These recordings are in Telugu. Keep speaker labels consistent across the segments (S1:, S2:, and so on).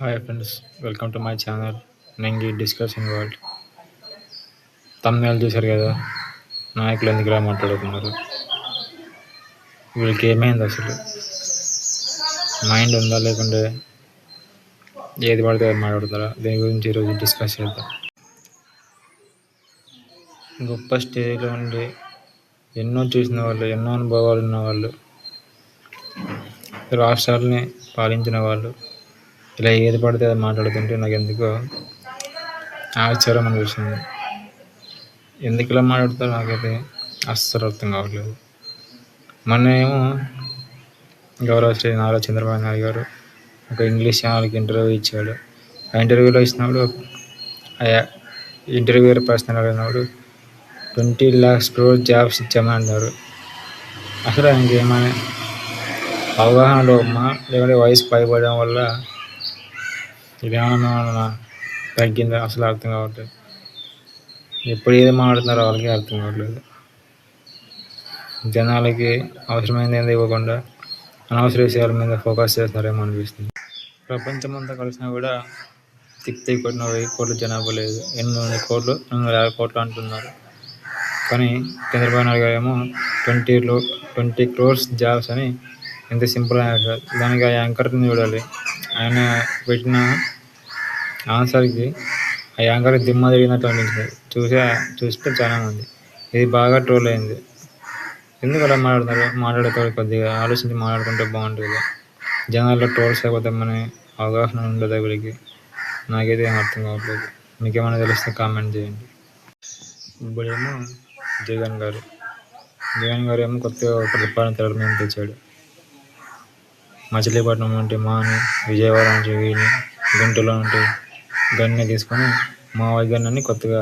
S1: Hi friends, welcome to my channel Nengi discussion world. తమ్ముళ్ళు చూశారు కదా, నాయకులు ఎందుకు ఇలా మాట్లాడుతున్నారు? వీళ్ళకి ఏమైంది అసలు? మైండ్ ఉందా లేకుంటే ఏది పడితే అది మాట్లాడతారా? దీని గురించి ఈరోజు డిస్కస్ చేద్దాం. గొప్ప స్టేజ్లో ఉండి ఎన్నో చూసిన వాళ్ళు, ఎన్నో అనుభవాలు ఉన్న వాళ్ళు, రాష్ట్రాలని పాలించిన వాళ్ళు ఇలా ఏది పడితే అది మాట్లాడుతుంటే నాకు ఎందుకో ఆశ్చర్యం అనిపిస్తుంది. ఎందుకు ఇలా మాట్లాడతారో నాకైతే అస్సలు అర్థం కావట్లేదు. మొన్న ఏమో గౌరవ శ్రీ నారా చంద్రబాబు నాయుడు గారు ఒక ఇంగ్లీష్ ఛానల్కి ఇంటర్వ్యూ ఇచ్చాడు. ఆ ఇంటర్వ్యూలో ఇచ్చినప్పుడు ఇంటర్వ్యూ పర్సనల్ అడిగినప్పుడు 20 lakhs crore జాబ్స్ ఇచ్చామని అన్నారు. అసలు ఆయనకి ఏమైనా అవగాహన లోపమా లేకుంటే వయసు పైబడడం వల్ల ఇదేమన్నా తగ్గిందా? అసలు అర్థం కావట్లేదు. ఎప్పుడు ఏది మాట్లాడుతున్నారో వాళ్ళకి అర్థం కావట్లేదు. జనాలకి అవసరమైనది ఏంది ఇవ్వకుండా అనవసర విషయాల మీద ఫోకస్ చేస్తారేమో అనిపిస్తుంది. ప్రపంచం అంతా కలిసినా కూడా తిక్కి కొట్టిన 1000 కోట్ల జనాభా లేదు, 800 కోట్లు 850 కోట్లు అంటున్నారు. కానీ చంద్రబాబు నాయుడు గారు ఏమో 20 crores జాబ్స్ అని ఎంత సింపుల్ అయినా దానికి ఆ యాంకర్ని చూడాలి. ఆయన పెట్టిన ఆన్సర్కి ఆ యాంకర్ దిమ్మ తిరిగినట్టు అనిపించింది. చూస్తే చాలామంది ఇది బాగా ట్రోల్ అయింది. ఎందుకు అలా మాట్లాడతారు? కొద్దిగా ఆలోచించి మాట్లాడుకుంటే బాగుంటుంది. జనాల్లో ట్రోల్స్ అయిపోతామని అవగాహన ఉండదు వీళ్ళకి. నాకైతే ఏం అర్థం కావట్లేదు. మీకేమైనా తెలిస్తే కామెంట్ చేయండి. ఇప్పుడేమో జగన్ గారు ఏమో కొత్తగా ఒక పరిపాలన తెరమని తెచ్చాడు. మచిలీపట్నం నుండి మాని, విజయవాడ నుంచి వీని, గుంటూరులో నుండి గన్ని తీసుకొని మా వైద్యాన్ని కొత్తగా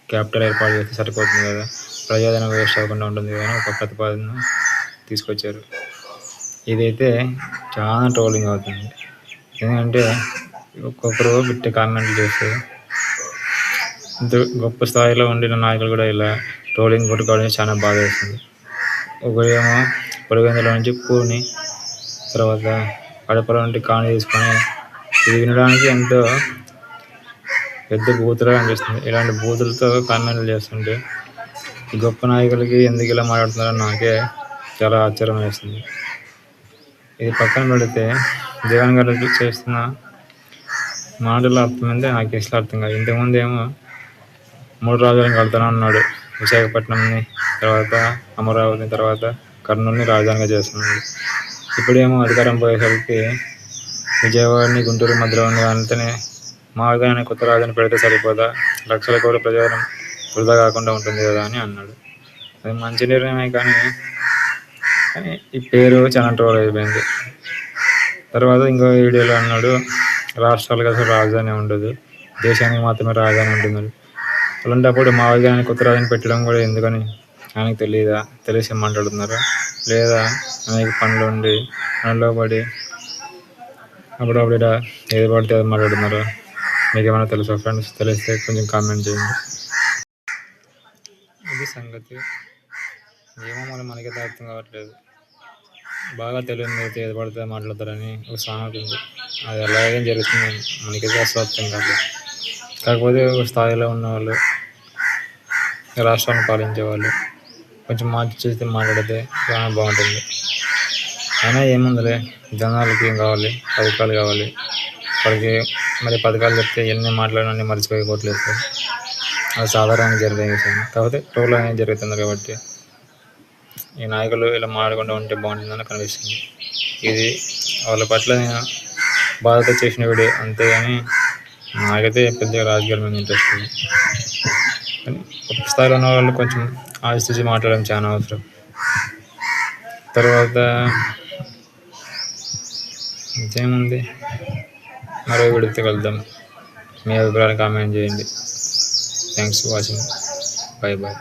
S1: క్యాపిటల్ ఏర్పాటు చేస్తే సరిపోతుంది కదా, ప్రజాధనం వేస్ట్ అవ్వకుండా ఉంటుంది కదా అని ఒక ప్రతిపాదన తీసుకొచ్చారు. ఇదైతే చాలా ట్రోలింగ్ అవుతుంది. ఎందుకంటే ఒక్కొక్కరు బిట్ట కామెంట్లు చేస్తే ఇంత గొప్ప స్థాయిలో ఉండిన నాయకులు కూడా ఇలా ట్రోలింగ్ కొట్టుకోవడం చాలా బాధ వేస్తుంది. ఒకరేమో పొలివెందుల నుంచి పూని, తర్వాత కడపలో నుండి కాని తీసుకొని ఇది వినడానికి ఎంతో పెద్ద బూతులుగా అనిపిస్తుంది. ఇలాంటి బూతులతో కామెంట్లు చేస్తుంటే ఈ గొప్ప నాయకులకి ఎందుకు ఇలా మాట్లాడుతున్నారో నాకే చాలా ఆశ్చర్యం వేస్తుంది. ఇది పక్కన పెడితే జగన్ గారు చేస్తున్న మాటలు అర్థమైందే నాకు అసలు అర్థం కాదు. ఇంతకుముందు ఏమో 3 రాజధానులు కడతాను అన్నాడు. విశాఖపట్నంని, తర్వాత అమరావతిని, తర్వాత కర్నూలుని రాజధానిగా చేస్తున్నాడు. ఇప్పుడేమో అధికారం పోయేసరికి విజయవాడని గుంటూరు మధ్యలో ఉన్న అంతనే మా విధానాన్ని కొత్త రాజధాని పెడితే సరిపోదా, లక్షల కోట్ల ప్రజాధనం వృధా కాకుండా ఉంటుంది కదా అని అన్నాడు. అది మంచి నిర్ణయమే, కానీ ఈ పేరు చాలా ట్రోల్ అయిపోయింది. తర్వాత ఇంకో వీడియోలో అన్నాడు రాష్ట్రాలకు అసలు రాజధాని ఉండదు, దేశానికి మాత్రమే రాజధాని ఉంటుంది. అలాంటప్పుడు మా విధానాన్ని కొత్త రాజధాని పెట్టడం కూడా ఎందుకని ఆయనకు తెలియదా? తెలిసి మాట్లాడుతున్నారా? లేదా ఆయనకి పనులు ఉండి పనిలో పడి అప్పుడప్పుడు ఇలా ఏది పడితే అది మాట్లాడుతున్నారా? మీకు ఏమైనా తెలుసా ఫ్రెండ్స్? తెలిస్తే కొంచెం కామెంట్ చేయండి. ఇది సంగతి. ఏమో మరి మనకైతే అర్థం కావట్లేదు. బాగా తెలియదు అయితే ఏది పడితే మాట్లాడతారని ఒక సామెత ఉంది. అది అలాగే జరుగుతుంది. మనకైతే అసలు అర్థం కాదు. కాకపోతే ఒక స్థాయిలో ఉన్నవాళ్ళు, రాష్ట్రాన్ని పాలించే వాళ్ళు కొంచెం మార్చి చేస్తే మాట్లాడితే చాలా బాగుంటుంది. అయినా ఏముందిలే, జనాలకి ఏం కావాలి? పథకాలు కావాలి. వాళ్ళకి మరి పథకాలు చెప్తే ఎన్ని మాట్లాడినా మర్చిపోయిపోవట్లేదు. అది సాధారణంగా జరిగే విషయం. కాకపోతే ట్రోల్ అనేది జరుగుతుంది కాబట్టి ఈ నాయకులు ఇలా మాట్లాడకుండా ఉంటే బాగుంటుందని కనిపిస్తుంది. ఇది వాళ్ళ పట్ల నేను బాధతో చేసిన వీడియో అంతేగాని నాకైతే పెద్దగా రాజకీయాల మీద ఇంట్రెస్ట్ ఉంది. కానీ గొప్ప స్థాయిలో ఉన్న వాళ్ళు కొంచెం ఆలోచించి మాట్లాడడం చాలా అవసరం. తర్వాత ఇంకేముంది, మరో వీడియోతో కలుద్దాం. మీ అభిప్రాయాలు కామెంట్ చేయండి. Thanks for watching. Bye bye.